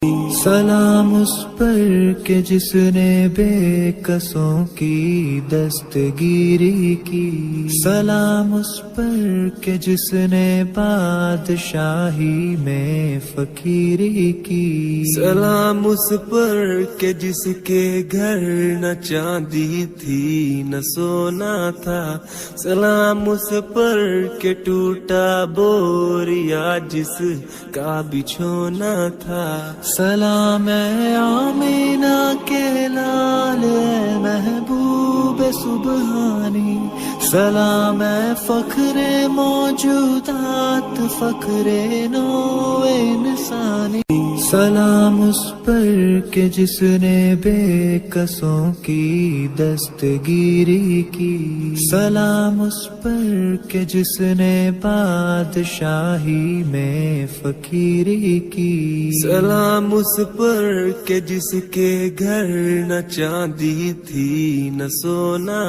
سلام اس پر کہ جس نے بے کسوں کی دستگیری کی، سلام اس پر کہ جس نے بادشاہی میں فقیری کی، سلام اس پر کہ جس کے گھر نہ چاندی تھی نہ سونا تھا، سلام اس پر کہ ٹوٹا بوریا جس کا بچھونا تھا، سلام اے آمینہ کے لال اے محبوب سبحانی، سلام اے فخر موجودات فخر نو انسانی، سلام اس پر کہ جس نے بے کسوں کی دستگیری کی، سلام اس پر کہ جس نے بادشاہی میں فقیری کی، سلام اس پر کہ جس کے گھر نہ چاندی تھی نہ سونا